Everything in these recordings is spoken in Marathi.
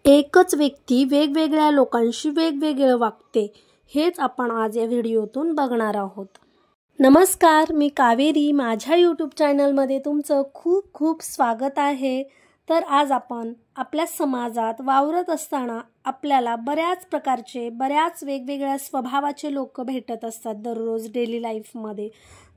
एकच व्यक्ती वेगवेगळ्या लोकांशी वेगवेगळं वागते, हेच आपण आज या व्हिडिओतून बघणार आहोत. नमस्कार, मी कावेरी. माझ्या यूट्यूब चॅनलमध्ये तुमचं खूप खूप स्वागत आहे. तर आज आपण आपल्या समाजात वावरत असताना आपल्याला बऱ्याच प्रकारचे, बऱ्याच वेगवेगळ्या स्वभावाचे लोक भेटत असतात दररोज डेली लाईफमध्ये.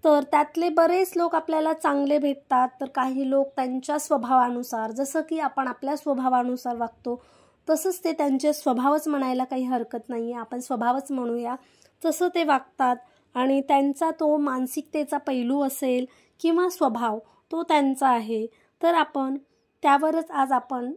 तर त्यातले बरेच लोक आपल्याला चांगले भेटतात, तर काही लोक त्यांच्या स्वभावानुसार, जसं की आपण आपल्या स्वभावानुसार वागतो तसंच ते त्यांचे स्वभावच म्हणायला काही हरकत नाही आहे, आपण स्वभावच म्हणूया, तसं ते वागतात. आणि त्यांचा तो मानसिकतेचा पैलू असेल किंवा स्वभाव तो त्यांचा आहे. तर आपण त्यावरच आज आपण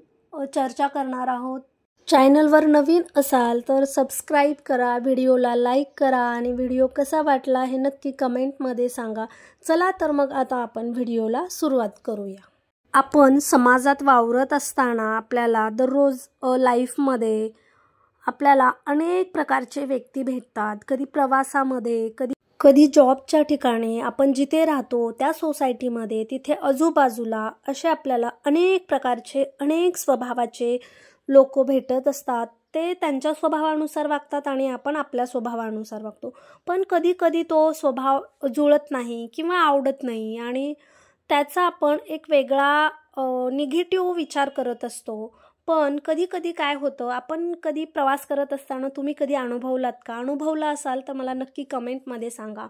चर्चा करणार आहोत. चॅनलवर नवीन असाल तर सबस्क्राईब करा, व्हिडिओला लाईक करा आणि व्हिडिओ कसा वाटला हे नक्की कमेंटमध्ये सांगा. चला तर मग आता आपण व्हिडिओला सुरुवात करूया. आपण समाजात वावरत असताना आपल्याला दररोज लाईफमध्ये आपल्याला अनेक प्रकारचे व्यक्ती भेटतात. कधी प्रवासामध्ये, कधी जॉबच्या ठिकाणी, आपण जिथे राहतो त्या सोसायटीमध्ये, तिथे आजूबाजूला असे आपल्याला अनेक प्रकारचे, अनेक स्वभावाचे लोक भेटत असतात. ते त्यांच्या स्वभावानुसार वागतात आणि आपण आपल्या स्वभावानुसार वागतो. पण कधी कधी तो स्वभाव जुळत नाही किंवा आवडत नाही आणि त्याचा आपण एक वेगळा निगेटिव्ह विचार करत असतो. पण कधी कधी काय होतं, आपण कधी प्रवास करत असताना तुम्ही कधी अनुभवलात का? अनुभवला असाल तर मला नक्की कमेंटमध्ये सांगा.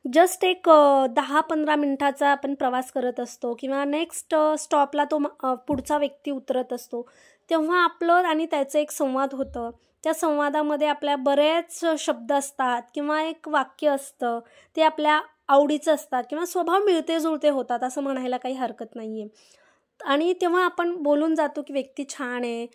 जस्ट एक 10-15 मिनिटाचा आपण प्रवास करत असतो किंवा नेक्स्ट स्टॉपला तो पुढचा व्यक्ती उतरत असतो, तेव्हा आपलं आणि त्याचं एक संवाद होतं. त्या संवादामध्ये आपल्या बरेच शब्द असतात किंवा एक वाक्य असतं, ते आपल्या आवडीचं असतात किंवा स्वभाव मिळते जुळते होतात असं म्हणायला काही हरकत नाही आहे. आणि तेव्हा आपण बोलून जातो की व्यक्ती छान आहे,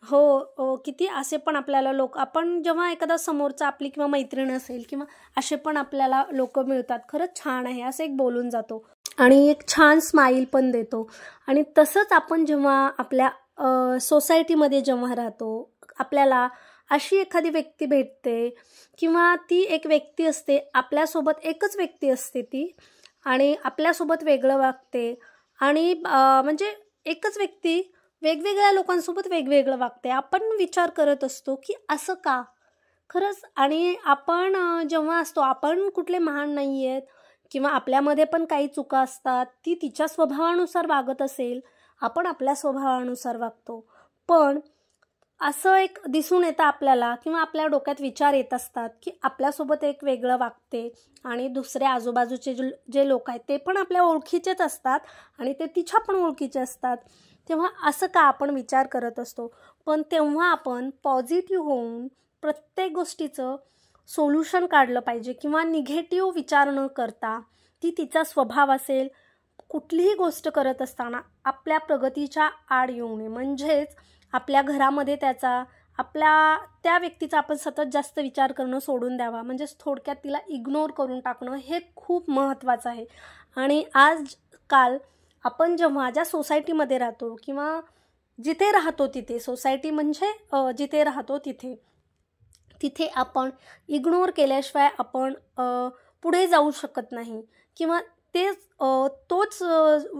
हो किती असे पण आपल्याला लोक, आपण जेव्हा एखादा समोरचा आपली किंवा मैत्रीण असेल किंवा असे पण आपल्याला लोक मिळतात, खरंच छान आहे असं एक बोलून जातो आणि एक छान स्माईल पण देतो. आणि तसंच आपण जेव्हा आपल्या सोसायटीमध्ये जेव्हा राहतो, आपल्याला अशी एखादी व्यक्ती भेटते किंवा ती एक व्यक्ती असते, आपल्यासोबत एकच व्यक्ती असते ती आणि आपल्यासोबत वेगळं वागते आणि म्हणजे एकच व्यक्ती वेगवेगळ्या लोकांसोबत वेगवेगळं वागते. आपण विचार करत असतो की असं का खरंच. आणि आपण जेव्हा असतो, आपण कुठले महान नाही आहेत किंवा आपल्यामध्ये पण काही चुका असतात. ती तिच्या स्वभावानुसार वागत असेल, आपण आपल्या स्वभावानुसार वागतो. पण असं एक दिसून येतं आपल्याला किंवा आपल्या डोक्यात विचार येत असतात की आपल्यासोबत एक वेगळं वागते आणि दुसरे आजूबाजूचे जे लोक आहेत ते पण आपल्या ओळखीचेच असतात आणि ते तिच्या पण ओळखीचे असतात. तेव्हा असं का आपण विचार करत असतो. पण तेव्हा आपण पॉझिटिव्ह होऊन प्रत्येक गोष्टीचं सोल्युशन काढलं पाहिजे किंवा निगेटिव्ह विचार न करता, ती तिचा स्वभाव असेल, कुठलीही गोष्ट करत असताना आपल्या प्रगतीच्या आड येऊ नये. म्हणजेच आपल्या घरामध्ये त्या व्यक्तीचा आपण सतत जास्त विचार करणं सोडून द्यावा. म्हणजेच थोडक्यात तिला इग्नोर करून टाकणं हे खूप महत्त्वाचं आहे. आणि आजकाल आपण जेव्हा ज्या सोसायटीमध्ये राहतो किंवा जिथे राहतो तिथे, सोसायटी म्हणजे जिथे राहतो तिथे आपण इग्नोर केल्याशिवाय आपण पुढे जाऊ शकत नाही. किंवा तोच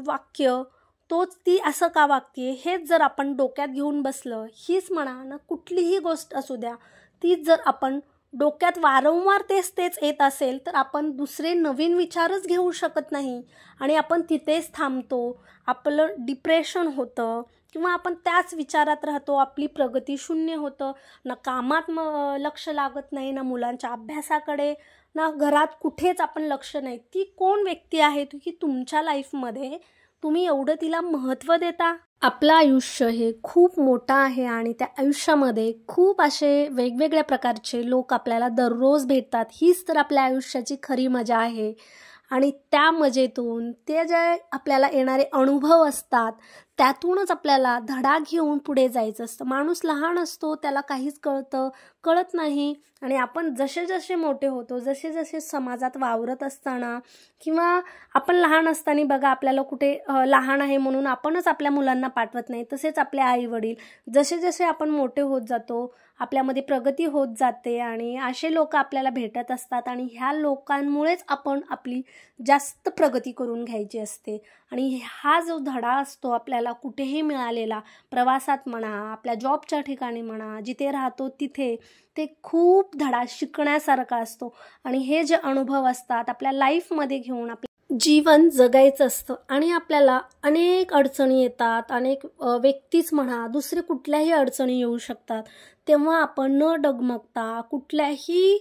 वाक्य, तोच ती असं का वागते हेच जर आपण डोक्यात घेऊन बसलं, हीच म्हणा ना कुठलीही गोष्ट असू द्या, तीच जर आपण डोक्यात वारंवार तेच येत असेल तर आपण दुसरे नवीन विचारच घेऊ शकत नाही आणि आपण तिथेच थांबतो. आपलं डिप्रेशन होतं किंवा आपण त्याच विचारात राहतो, आपली प्रगती शून्य होतं. ना कामात लक्ष लागत नाही, ना मुलांच्या अभ्यासाकडे, ना घरात, कुठेच आपण लक्ष नाही. ती कोण व्यक्ती आहे की तुमच्या लाईफमध्ये तुम्ही एवढं तिला महत्त्व देता? आपलं आयुष्य हे खूप मोठं आहे आणि त्या आयुष्यामध्ये खूप असे वेगवेगळ्या प्रकारचे लोक आपल्याला दररोज भेटतात. हीच तर आपल्या आयुष्याची खरी मजा आहे. आणि त्या मजेतून ते जे आपल्याला येणारे अनुभव असतात, त्यातूनच आपल्याला धडा घेऊन पुढे जायचं असतं. माणूस लहान असतो, त्याला काहीच कळत नाही आणि आपण जसे जसे मोठे होतो, जसे जसे समाजात वावरत असताना किंवा आपण लहान असताना बघा, आपल्याला कुठे लहान आहे म्हणून आपणच आपल्या मुलांना पाठवत नाही, तसेच आपले आई वडील, जसे जसे आपण मोठे होत जातो आपल्यामध्ये प्रगती होत जाते आणि असे लोक आपल्याला भेटत असतात आणि ह्या लोकांमुळेच आपण आपली जास्त प्रगती करून घ्यायची असते. आणि हा जो धडा असतो आपल्याला आपल्याला कुठेही मिळालेला, प्रवासात म्हणा, आपल्या जॉबच्या ठिकाणी म्हणा, जिथे राहतो तिथे, ते खूप धडा शिकण्यासारखा असतो. आणि हे जे अनुभव असतात आपल्या लाईफमध्ये घेऊन आपलं जीवन जगायचं असतं. आणि आपल्याला अनेक अडचणी येतात, अनेक व्यक्तीच म्हणा, दुसरे कुठल्याही अडचणी येऊ शकतात. तेव्हा आपण न डगमगता कुठल्याही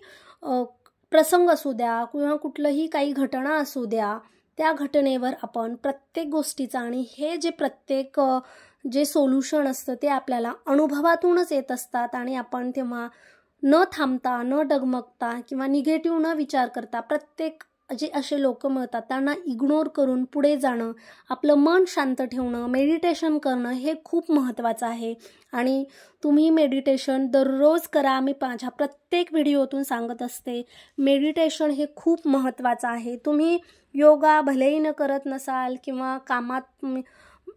प्रसंग असू द्या किंवा कुठलंही काही घटना असू द्या, त्या घटनेवर आपण प्रत्येक गोष्टीचा आणि हे जे प्रत्येक जे सोल्युशन असतं ते आपल्याला अनुभवातूनच येत असतात. आणि आपण तेव्हा न थांबता, न डगमगता किंवा निगेटिव्ह न विचार करता प्रत्येक जे असे लोक मिळतात त्यांना इग्नोर करून पुढे जाणं, आपलं मन शांत ठेवणं, मेडिटेशन करणं हे खूप महत्त्वाचं आहे. आणि तुम्ही मेडिटेशन दररोज करा. मी माझ्या प्रत्येक व्हिडिओतून सांगत असते, मेडिटेशन हे खूप महत्त्वाचं आहे. तुम्ही योगा भलेही न करत नसाल किंवा कामात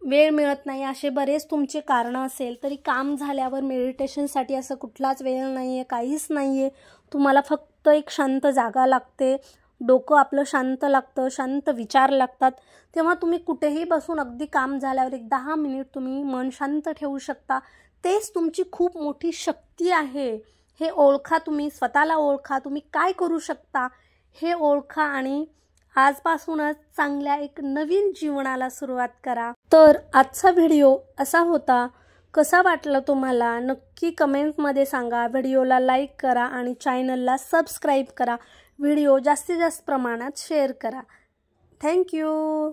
वेळ मिळत नाही, असे बरेच तुमचे कारणं असेल, तरी काम झाल्यावर मेडिटेशनसाठी असं कुठलाच वेळ नाही आहे, काहीच नाही आहे. तुम्हाला फक्त एक शांत जागा लागते, डोकं आपलं शांत लागतं, शांत विचार लागतात. तेव्हा तुम्ही कुठेही बसून अगदी काम झाल्यावर एक 10 मिनिट तुम्ही मन शांत ठेवू शकता. तेच तुमची खूप मोठी शक्ती आहे. हे ओळखा, तुम्ही स्वतःला ओळखा, तुम्ही काय करू शकता हे ओळखा आणि आजपासूनच चांगल्या एक नवीन जीवनाला सुरुवात करा. तर आजचा व्हिडिओ असा होता. कसा वाटला तुम्हाला नक्की कमेंटमध्ये सांगा. व्हिडिओला लाईक करा आणि चॅनलला सबस्क्राईब करा. व्हिडिओ जास्तीत जास्त प्रमाणात शेअर करा. थँक्यू.